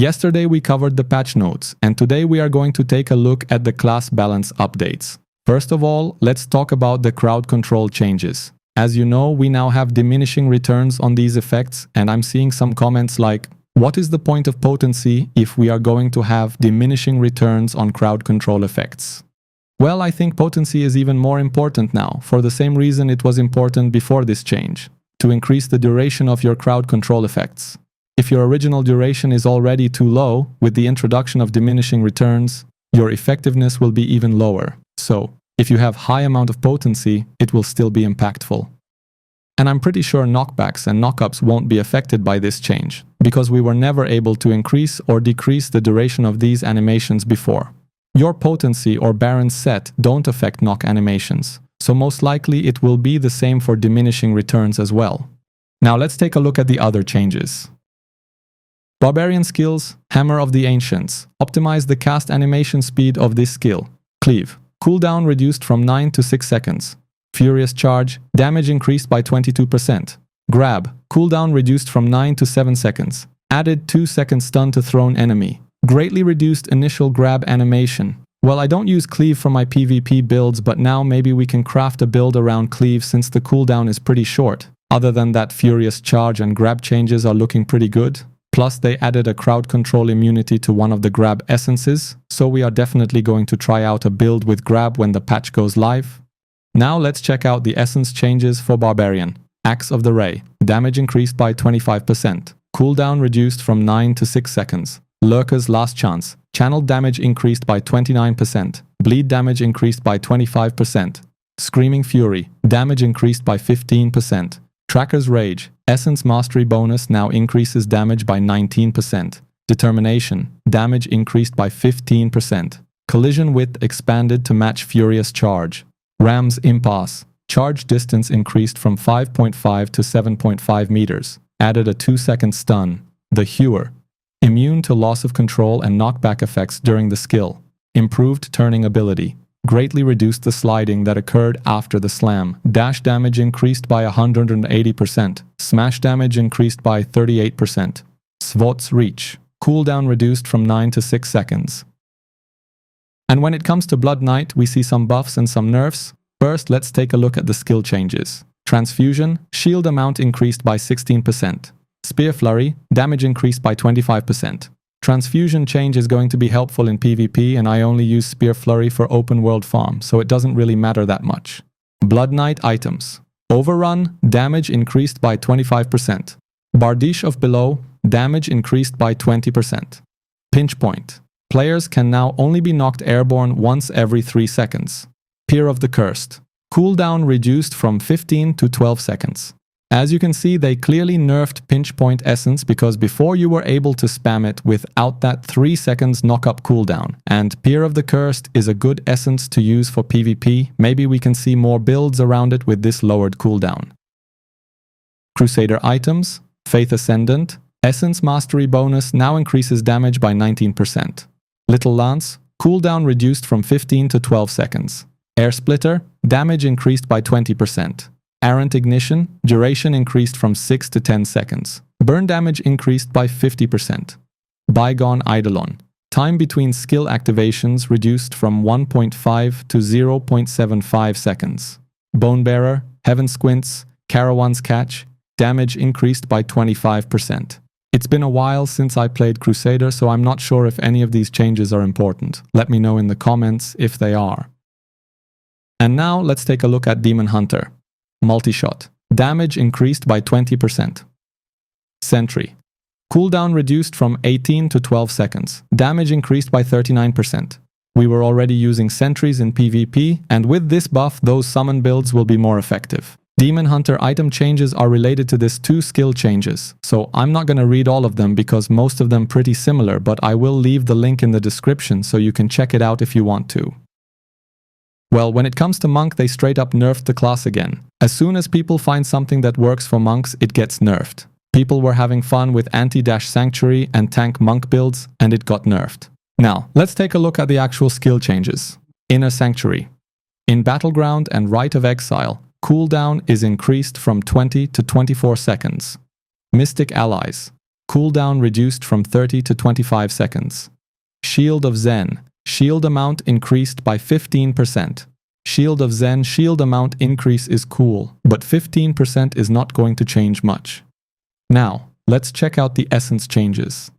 Yesterday we covered the patch notes, and today we are going to take a look at the class balance updates. First of all, let's talk about the crowd control changes. As you know, we now have diminishing returns on these effects, and I'm seeing some comments like, what is the point of potency if we are going to have diminishing returns on crowd control effects? Well, I think potency is even more important now, for the same reason it was important before this change, to increase the duration of your crowd control effects. If your original duration is already too low, with the introduction of diminishing returns, your effectiveness will be even lower. So, if you have high amount of potency, it will still be impactful. And I'm pretty sure knockbacks and knockups won't be affected by this change, because we were never able to increase or decrease the duration of these animations before. Your potency or Baron set don't affect knock animations, so most likely it will be the same for diminishing returns as well. Now let's take a look at the other changes. Barbarian skills, Hammer of the Ancients. Optimize the cast animation speed of this skill. Cleave. Cooldown reduced from 9 to 6 seconds. Furious Charge. Damage increased by 22%. Grab. Cooldown reduced from 9 to 7 seconds. Added 2-second stun to thrown enemy. Greatly reduced initial grab animation. Well, I don't use Cleave for my PvP builds, but now maybe we can craft a build around Cleave since the cooldown is pretty short. Other than that, Furious Charge and Grab changes are looking pretty good. Plus, they added a crowd control immunity to one of the Grab essences, so we are definitely going to try out a build with Grab when the patch goes live. Now let's check out the essence changes for Barbarian. Axe of the Ray. Damage increased by 25%. Cooldown reduced from 9 to 6 seconds. Lurker's Last Chance. Channeled damage increased by 29%. Bleed damage increased by 25%. Screaming Fury. Damage increased by 15%. Tracker's Rage. Essence Mastery bonus now increases damage by 19%. Determination. Damage increased by 15%. Collision Width expanded to match Furious Charge. Ram's Impasse. Charge distance increased from 5.5 to 7.5 meters. Added a 2-second stun. The Hewer. Immune to loss of control and knockback effects during the skill. Improved turning ability. Greatly reduced the sliding that occurred after the slam. Dash damage increased by 180%. Smash damage increased by 38%. Svot's Reach. Cooldown reduced from 9 to 6 seconds. And when it comes to Blood Knight, we see some buffs and some nerfs. First, let's take a look at the skill changes. Transfusion. Shield amount increased by 16%. Spear Flurry. Damage increased by 25%. Transfusion change is going to be helpful in PvP, and I only use Spear Flurry for open world farm, so it doesn't really matter that much. Blood Knight items. Overrun. Damage increased by 25%. Bardiche of Below. Damage increased by 20%. Pinch Point. Players can now only be knocked airborne once every 3 seconds. Peer of the Cursed. Cooldown reduced from 15 to 12 seconds. As you can see, they clearly nerfed Pinch Point Essence because before you were able to spam it without that 3 seconds knock-up cooldown. And Peer of the Cursed is a good essence to use for PvP. Maybe we can see more builds around it with this lowered cooldown. Crusader items. Faith Ascendant. Essence Mastery bonus now increases damage by 19%. Little Lance. Cooldown reduced from 15 to 12 seconds. Air Splitter. Damage increased by 20%. Errant Ignition. Duration increased from 6 to 10 seconds. Burn damage increased by 50%. Bygone Eidolon. Time between skill activations reduced from 1.5 to 0.75 seconds. Bonebearer. Heaven Squints. Carawan's Catch. Damage increased by 25%. It's been a while since I played Crusader, so I'm not sure if any of these changes are important. Let me know in the comments if they are. And now let's take a look at Demon Hunter. Multi-shot. Damage increased by 20%. Sentry. Cooldown reduced from 18 to 12 seconds. Damage increased by 39%. We were already using sentries in PvP, and with this buff, those summon builds will be more effective. Demon Hunter item changes are related to this 2 skill changes, so I'm not going to read all of them because most of them pretty similar, but I will leave the link in the description so you can check it out if you want to. Well, when it comes to Monk, they straight up nerfed the class again. As soon as people find something that works for monks, it gets nerfed. People were having fun with anti-dash sanctuary and tank monk builds, and it got nerfed. Now, let's take a look at the actual skill changes. Inner Sanctuary. In Battleground and Rite of Exile, cooldown is increased from 20 to 24 seconds. Mystic Allies. cooldown reduced from 30 to 25 seconds. Shield of Zen, shield amount increased by 15%. Shield of Zen shield amount increase is cool, but 15% is not going to change much. Now, let's check out the essence changes.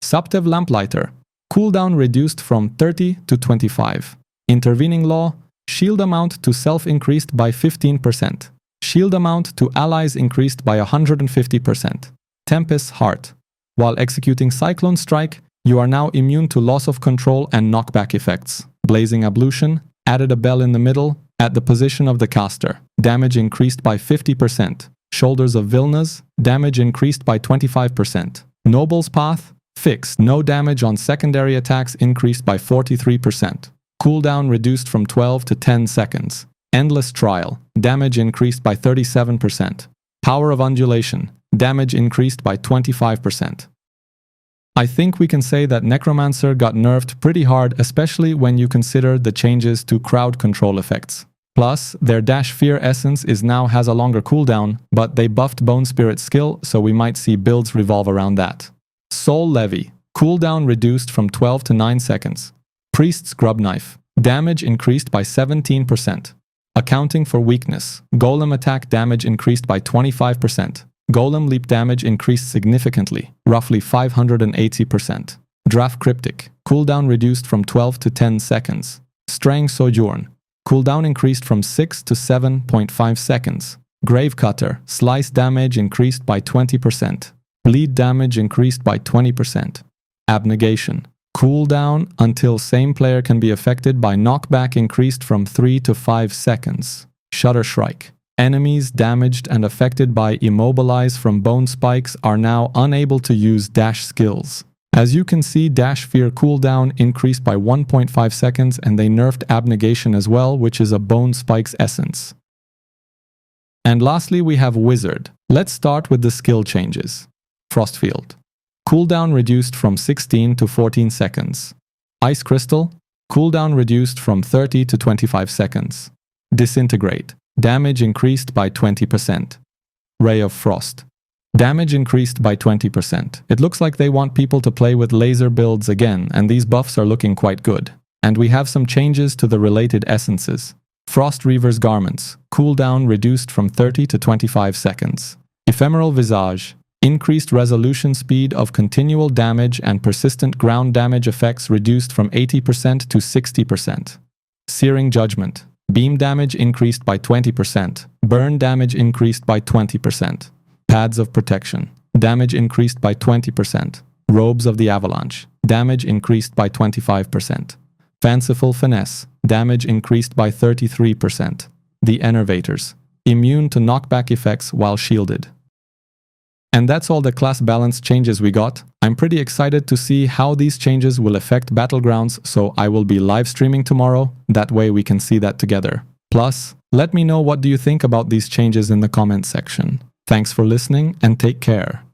Subtev Lamplighter, cooldown reduced from 30 to 25. Intervening Law, shield amount to self increased by 15%. Shield amount to allies increased by 150%. Tempest's Heart, while executing Cyclone Strike, you are now immune to loss of control and knockback effects. Blazing Ablution, added a bell in the middle, at the position of the caster. Damage increased by 50%. Shoulders of Vilnas, damage increased by 25%. Noble's Path, fixed. No damage on secondary attacks increased by 43%. Cooldown reduced from 12 to 10 seconds. Endless Trial, damage increased by 37%. Power of Undulation, damage increased by 25%. I think we can say that Necromancer got nerfed pretty hard, especially when you consider the changes to crowd control effects. Plus, their Dash Fear essence now has a longer cooldown, but they buffed Bone Spirit skill, so we might see builds revolve around that. Soul Levy, cooldown reduced from 12 to 9 seconds. Priest's Grub Knife, damage increased by 17%. Accounting for weakness, Golem attack damage increased by 25%. Golem leap damage increased significantly, roughly 580%. Draft Cryptic, cooldown reduced from 12 to 10 seconds. Straying Sojourn, cooldown increased from 6 to 7.5 seconds. Grave Cutter, slice damage increased by 20%. Bleed damage increased by 20%. Abnegation, cooldown until same player can be affected by knockback increased from 3 to 5 seconds. Shutter Shrike, enemies damaged and affected by Immobilize from Bone Spikes are now unable to use dash skills. As you can see, Dash Fear cooldown increased by 1.5 seconds and they nerfed Abnegation as well, which is a Bone Spikes essence. And lastly, we have Wizard. Let's start with the skill changes. Frostfield, cooldown reduced from 16 to 14 seconds. Ice Crystal, cooldown reduced from 30 to 25 seconds. Disintegrate, damage increased by 20%. Ray of Frost, damage increased by 20%. It looks like they want people to play with laser builds again, and these buffs are looking quite good. And we have some changes to the related essences. Frost Reaver's Garments, cooldown reduced from 30 to 25 seconds. Ephemeral Visage, increased resolution speed of continual damage and persistent ground damage effects reduced from 80% to 60%. Searing Judgment, beam damage increased by 20%. Burn damage increased by 20%. Pads of Protection, damage increased by 20%. Robes of the Avalanche, damage increased by 25%. Fanciful Finesse, damage increased by 33%. The Enervators, immune to knockback effects while shielded. And that's all the class balance changes we got. I'm pretty excited to see how these changes will affect Battlegrounds, so I will be live streaming tomorrow. That way we can see that together. Plus, let me know what do you think about these changes in the comment section. Thanks for listening and take care.